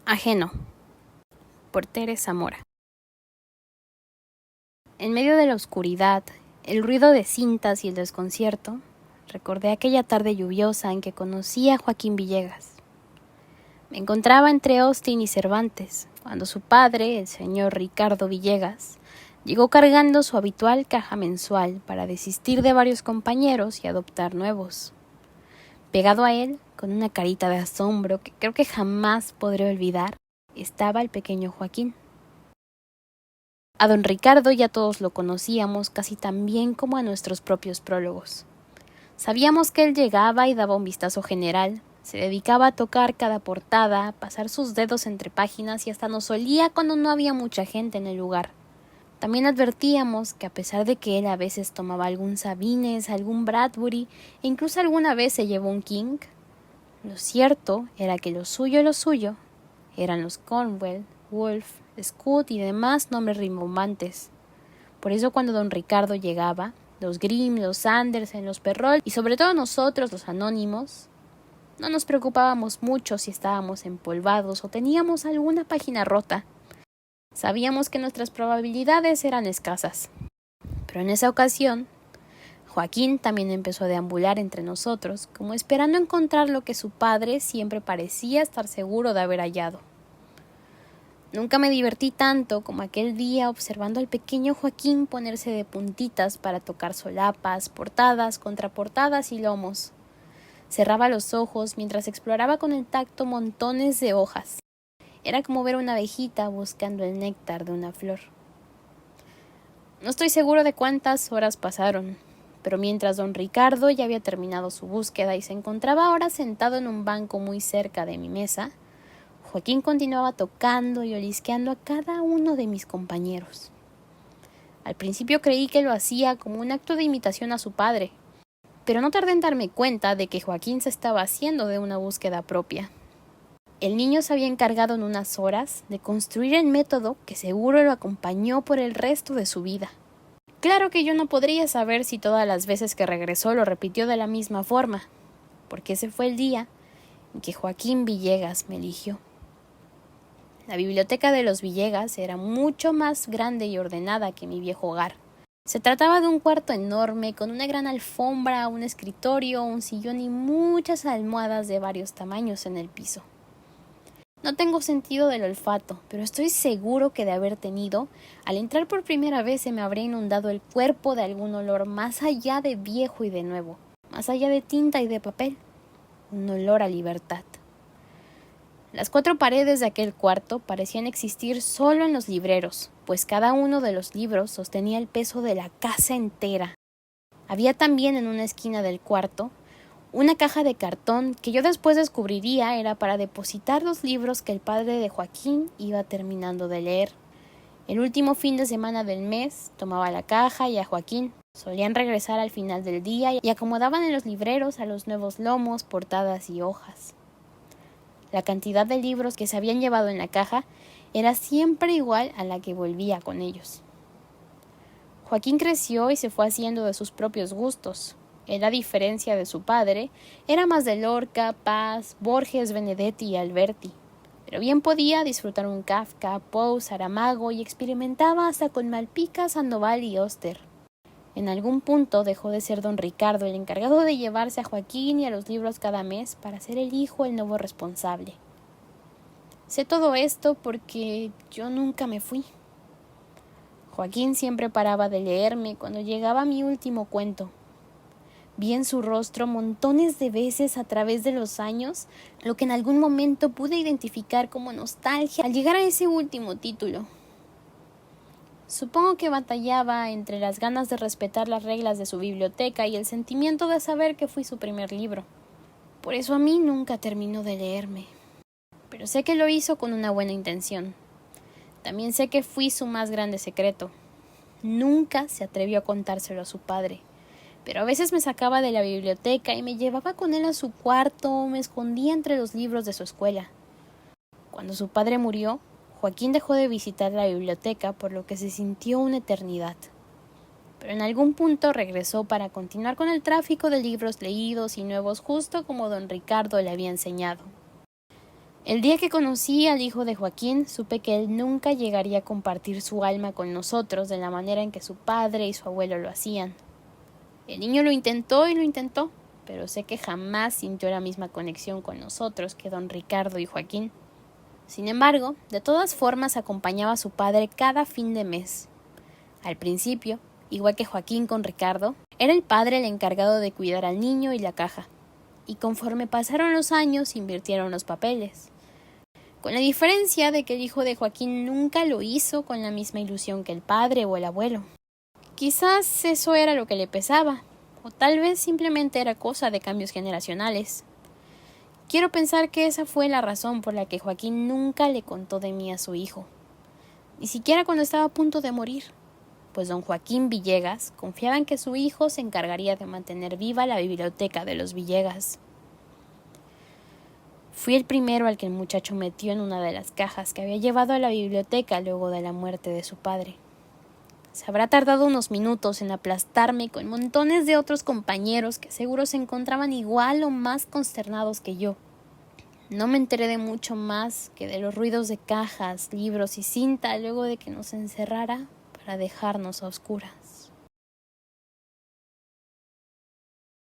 Ajeno, por Tere Zamora. En medio de la oscuridad, el ruido de cintas y el desconcierto, recordé aquella tarde lluviosa en que conocí a Joaquín Villegas. Me encontraba entre Austin y Cervantes, cuando su padre, el señor Ricardo Villegas, llegó cargando su habitual caja mensual para desistir de varios compañeros y adoptar nuevos. Pegado a él, con una carita de asombro que creo que jamás podré olvidar, estaba el pequeño Joaquín. A don Ricardo ya todos lo conocíamos casi tan bien como a nuestros propios prólogos. Sabíamos que él llegaba y daba un vistazo general, se dedicaba a tocar cada portada, a pasar sus dedos entre páginas y hasta nos olía cuando no había mucha gente en el lugar. También advertíamos que a pesar de que él a veces tomaba algún Sabines, algún Bradbury e incluso alguna vez se llevó un King, lo cierto era que lo suyo eran los Cornwell, Woolf, Scott y demás nombres rimbombantes. Por eso cuando don Ricardo llegaba, los Grimm, los Andersen, los Perrault y sobre todo nosotros, los anónimos, no nos preocupábamos mucho si estábamos empolvados o teníamos alguna página rota. Sabíamos que nuestras probabilidades eran escasas. Pero en esa ocasión, Joaquín también empezó a deambular entre nosotros, como esperando encontrar lo que su padre siempre parecía estar seguro de haber hallado. Nunca me divertí tanto como aquel día observando al pequeño Joaquín ponerse de puntitas para tocar solapas, portadas, contraportadas y lomos. Cerraba los ojos mientras exploraba con el tacto montones de hojas. Era como ver una abejita buscando el néctar de una flor. No estoy seguro de cuántas horas pasaron, pero mientras don Ricardo ya había terminado su búsqueda y se encontraba ahora sentado en un banco muy cerca de mi mesa, Joaquín continuaba tocando y olisqueando a cada uno de mis compañeros. Al principio creí que lo hacía como un acto de imitación a su padre, pero no tardé en darme cuenta de que Joaquín se estaba haciendo de una búsqueda propia. El niño se había encargado en unas horas de construir el método que seguro lo acompañó por el resto de su vida. Claro que yo no podría saber si todas las veces que regresó lo repitió de la misma forma, porque ese fue el día en que Joaquín Villegas me eligió. La biblioteca de los Villegas era mucho más grande y ordenada que mi viejo hogar. Se trataba de un cuarto enorme con una gran alfombra, un escritorio, un sillón y muchas almohadas de varios tamaños en el piso. No tengo sentido del olfato, pero estoy seguro que de haber tenido, al entrar por primera vez se me habría inundado el cuerpo de algún olor más allá de viejo y de nuevo, más allá de tinta y de papel, un olor a libertad. Las 4 paredes de aquel cuarto parecían existir solo en los libreros, pues cada uno de los libros sostenía el peso de la casa entera. Había también en una esquina del cuarto una caja de cartón que yo después descubriría era para depositar los libros que el padre de Joaquín iba terminando de leer. El último fin de semana del mes tomaba la caja y a Joaquín. Solían regresar al final del día y acomodaban en los libreros a los nuevos lomos, portadas y hojas. La cantidad de libros que se habían llevado en la caja era siempre igual a la que volvía con ellos. Joaquín creció y se fue haciendo de sus propios gustos. Él, a diferencia de su padre, era más de Lorca, Paz, Borges, Benedetti y Alberti. Pero bien podía disfrutar un Kafka, Poe, Saramago y experimentaba hasta con Malpica, Sandoval y Oster. En algún punto dejó de ser don Ricardo el encargado de llevarse a Joaquín y a los libros cada mes para ser el hijo el nuevo responsable. Sé todo esto porque yo nunca me fui. Joaquín siempre paraba de leerme cuando llegaba mi último cuento. Vi en su rostro montones de veces a través de los años lo que en algún momento pude identificar como nostalgia al llegar a ese último título. Supongo que batallaba entre las ganas de respetar las reglas de su biblioteca y el sentimiento de saber que fui su primer libro. Por eso a mí nunca terminó de leerme. Pero sé que lo hizo con una buena intención. También sé que fui su más grande secreto. Nunca se atrevió a contárselo a su padre. Pero a veces me sacaba de la biblioteca y me llevaba con él a su cuarto o me escondía entre los libros de su escuela. Cuando su padre murió, Joaquín dejó de visitar la biblioteca, por lo que se sintió una eternidad. Pero en algún punto regresó para continuar con el tráfico de libros leídos y nuevos justo como don Ricardo le había enseñado. El día que conocí al hijo de Joaquín, supe que él nunca llegaría a compartir su alma con nosotros de la manera en que su padre y su abuelo lo hacían. El niño lo intentó y lo intentó, pero sé que jamás sintió la misma conexión con nosotros que don Ricardo y Joaquín. Sin embargo, de todas formas acompañaba a su padre cada fin de mes. Al principio, igual que Joaquín con Ricardo, era el padre el encargado de cuidar al niño y la caja, y conforme pasaron los años invirtieron los papeles, con la diferencia de que el hijo de Joaquín nunca lo hizo con la misma ilusión que el padre o el abuelo. Quizás eso era lo que le pesaba, o tal vez simplemente era cosa de cambios generacionales. Quiero pensar que esa fue la razón por la que Joaquín nunca le contó de mí a su hijo, ni siquiera cuando estaba a punto de morir, pues don Joaquín Villegas confiaba en que su hijo se encargaría de mantener viva la biblioteca de los Villegas. Fui el primero al que el muchacho metió en una de las cajas que había llevado a la biblioteca luego de la muerte de su padre. Se habrá tardado unos minutos en aplastarme con montones de otros compañeros que seguro se encontraban igual o más consternados que yo. No me enteré de mucho más que de los ruidos de cajas, libros y cinta luego de que nos encerrara para dejarnos a oscuras.